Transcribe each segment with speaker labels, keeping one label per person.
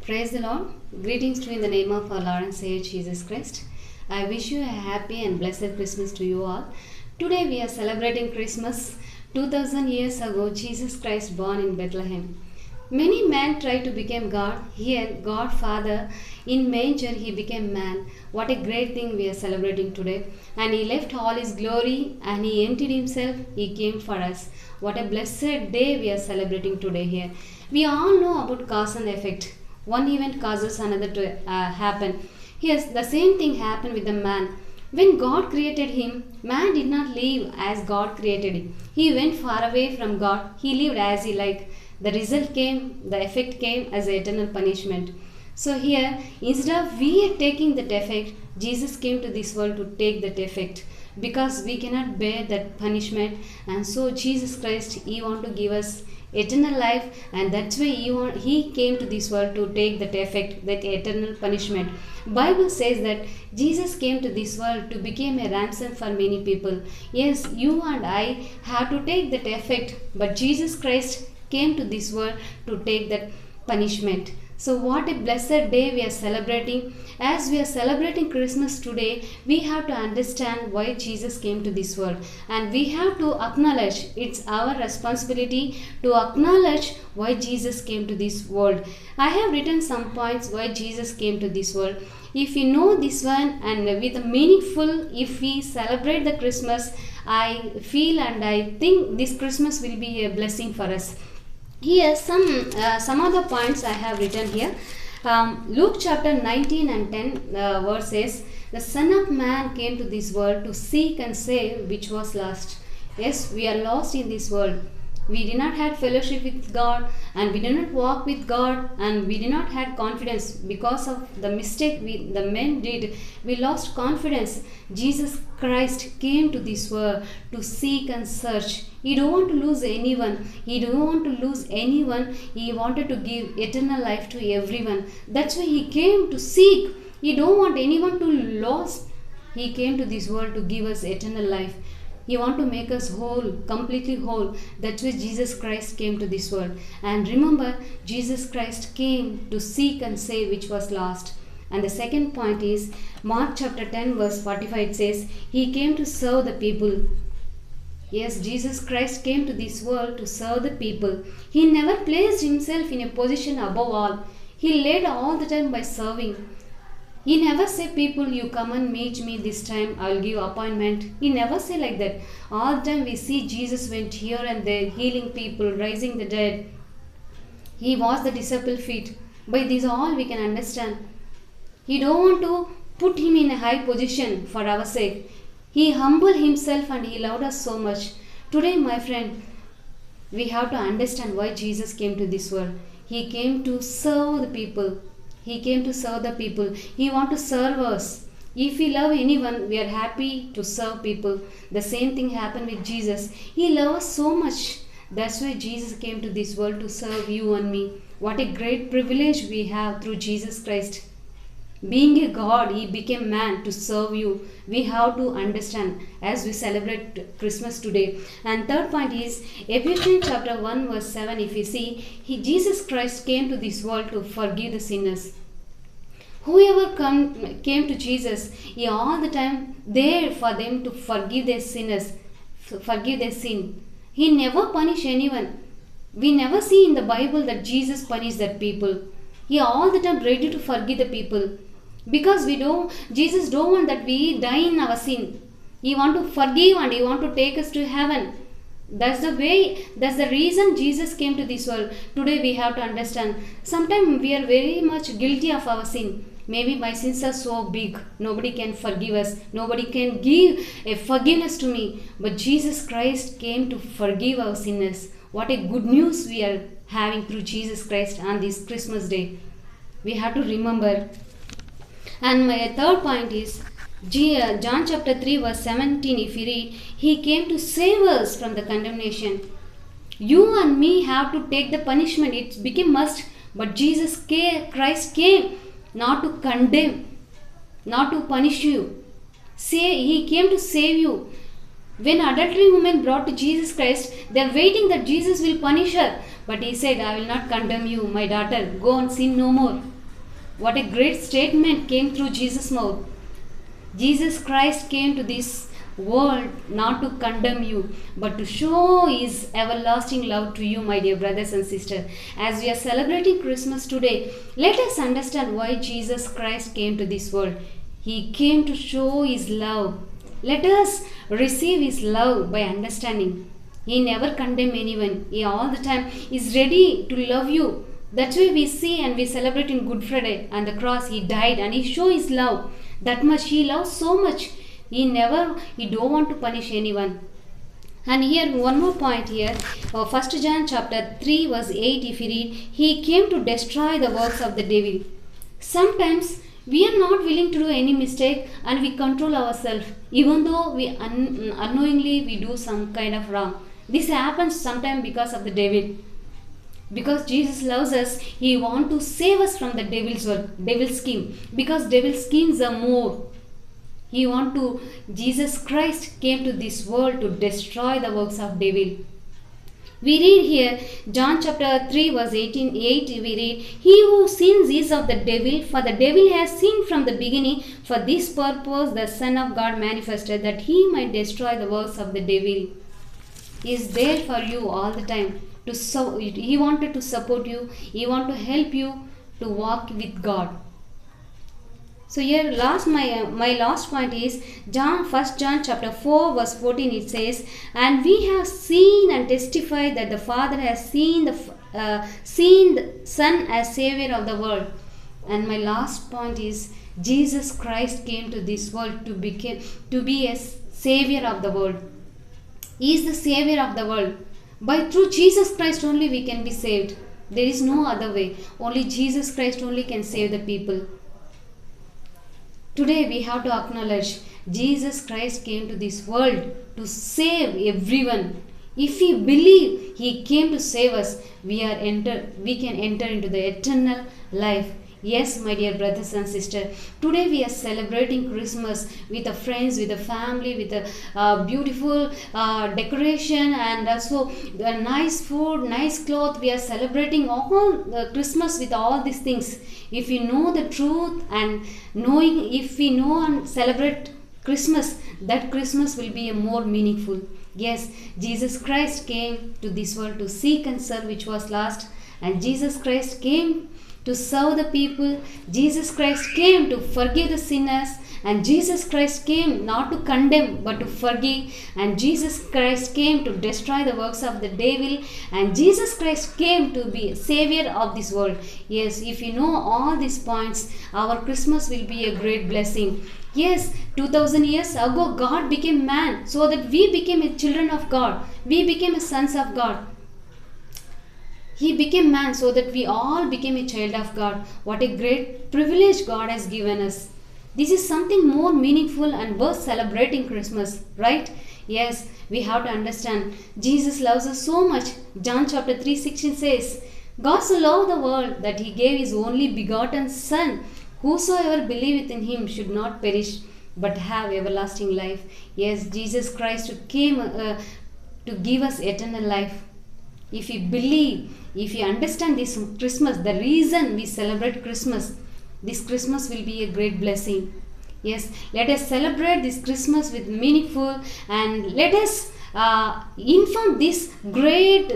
Speaker 1: Praise the Lord. Greetings to you in the name of our Lord and Savior Jesus Christ. I wish you a happy and blessed Christmas to you all. Today we are celebrating Christmas. 2000 years ago, Jesus Christ born in Bethlehem. Many men tried to become God. Here, God Father, in manger, He became man. What a great thing we are celebrating today. And He left all His glory and He emptied Himself. He came for us. What a blessed day we are celebrating today here. We all know about cause and effect. One event causes another to happen. Yes, the same thing happened with the man. When God created him, man did not live as God created him. He went far away from God. He lived as he liked. The result came, the effect came as eternal punishment. So here, instead of we taking that effect, Jesus came to this world to take that effect. Because we cannot bear that punishment, and so Jesus Christ, He want to give us eternal life, and that's why He came to this world to take that effect, that eternal punishment. Bible says that Jesus came to this world to become a ransom for many people. Yes, you and I have to take that effect, but Jesus Christ came to this world to take that punishment. So what a blessed day we are celebrating. As we are celebrating Christmas today, we have to understand why Jesus came to this world. And we have to acknowledge, it's our responsibility to acknowledge why Jesus came to this world. I have written some points why Jesus came to this world. If you know this one and with a meaningful, if we celebrate the Christmas, I feel and I think this Christmas will be a blessing for us. Here some other points I have written here. Luke chapter 19 and 10 verses. The Son of Man came to this world to seek and save which was lost. Yes, we are lost in this world. We did not have fellowship with God, and we did not walk with God, and we did not have confidence because of the mistake the men did. We lost confidence. Jesus Christ came to this world to seek and search. He don't want to lose anyone. He don't want to lose anyone. He wanted to give eternal life to everyone. That's why He came to seek. He don't want anyone to lose. He came to this world to give us eternal life. He want to make us whole, completely whole. That's why Jesus Christ came to this world. And remember, Jesus Christ came to seek and save which was lost. And the second point is, Mark chapter 10 verse 45, it says, He came to serve the people. Yes, Jesus Christ came to this world to serve the people. He never placed Himself in a position above all. He led all the time by serving. He never say people, you come and meet me this time, I will give appointment. He never say like that. All the time we see Jesus went here and there, healing people, raising the dead. He washed the disciples' feet. By this all we can understand. He don't want to put Him in a high position for our sake. He humbled Himself and He loved us so much. Today, my friend, we have to understand why Jesus came to this world. He came to serve the people. He came to serve the people. He wants to serve us. If we love anyone, we are happy to serve people. The same thing happened with Jesus. He loves us so much. That's why Jesus came to this world to serve you and me. What a great privilege we have through Jesus Christ. Being a God, He became man to serve you. We have to understand as we celebrate Christmas today. And third point is Ephesians chapter 1 verse 7. If you see, Jesus Christ came to this world to forgive the sinners. Whoever came to Jesus, He all the time there for them to forgive their sinners, forgive their sin. He never punished anyone. We never see in the Bible that Jesus punished that people. He all the time ready to forgive the people. Because Jesus don't want that we die in our sin. He want to forgive and He want to take us to heaven. That's the way, that's the reason Jesus came to this world. Today we have to understand. Sometimes we are very much guilty of our sin. Maybe my sins are so big, nobody can forgive us. Nobody can give a forgiveness to me. But Jesus Christ came to forgive our sinners. What a good news we are having through Jesus Christ on this Christmas day. We have to remember. And my third point is John chapter 3 verse 17. If you read, He came to save us from the condemnation. You and me have to take the punishment. It became must. But Jesus Christ came not to condemn, not to punish you. He came to save you. When adultery woman brought to Jesus Christ, they are waiting that Jesus will punish her. But He said, I will not condemn you, my daughter. Go and sin no more. What a great statement came through Jesus' mouth. Jesus Christ came to this world not to condemn you, but to show His everlasting love to you, my dear brothers and sisters. As we are celebrating Christmas today, let us understand why Jesus Christ came to this world. He came to show His love. Let us receive His love by understanding. He never condemns anyone. He all the time is ready to love you. That's why we see and we celebrate in Good Friday and the cross. He died and He showed His love. That much He loves so much. He don't want to punish anyone. And here one more point here, 1 John chapter 3 verse 8, if you read, He came to destroy the works of the devil. Sometimes we are not willing to do any mistake and we control ourselves, even though we unknowingly we do some kind of wrong. This happens sometimes because of the devil. Because Jesus loves us, He wants to save us from the devil's work, devil's scheme. Because devil's schemes are more. Jesus Christ came to this world to destroy the works of devil. We read here, John chapter 3 verse 8, we read, He who sins is of the devil, for the devil has sinned from the beginning. For this purpose the Son of God manifested, that He might destroy the works of the devil. He is there for you all the time. He wanted to support you. He wanted to help you to walk with God. So here my last point is 1 John chapter 4 verse 14. It says, and we have seen and testified that the Father has seen the Son as Savior of the world. And my last point is Jesus Christ came to this world to be a Savior of the world. He is the Savior of the world. Through Jesus Christ only we can be saved. There is no other way. Only Jesus Christ only can save the people. Today we have to acknowledge Jesus Christ came to this world to save everyone. If we believe He came to save us, we can enter into the eternal life. Yes, my dear brothers and sisters, today we are celebrating Christmas with the friends, with the family, with a beautiful decoration and also nice food, nice clothes. We are celebrating all Christmas with all these things. If we know the truth and if we know and celebrate Christmas, that Christmas will be a more meaningful. Yes, Jesus Christ came to this world to seek and serve which was lost, and Jesus Christ came to serve the people. Jesus Christ came to forgive the sinners, and Jesus Christ came not to condemn but to forgive, and Jesus Christ came to destroy the works of the devil, and Jesus Christ came to be a Savior of this world. Yes, if you know all these points, our Christmas will be a great blessing. Yes, 2000 years ago God became man so that we became a children of God. We became a sons of God. He became man so that we all became a child of God. What a great privilege God has given us. This is something more meaningful and worth celebrating Christmas, right? Yes, we have to understand Jesus loves us so much. John chapter 3:16 says, God so loved the world that He gave His only begotten Son. Whosoever believeth in Him should not perish but have everlasting life. Yes, Jesus Christ came to give us eternal life. If you believe, if you understand this Christmas, the reason we celebrate Christmas, this Christmas will be a great blessing. Yes, let us celebrate this Christmas with meaningful, and let us inform this great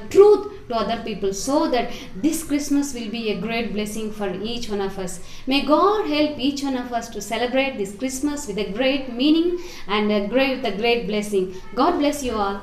Speaker 1: truth to other people so that this Christmas will be a great blessing for each one of us. May God help each one of us to celebrate this Christmas with a great meaning and a great blessing. God bless you all.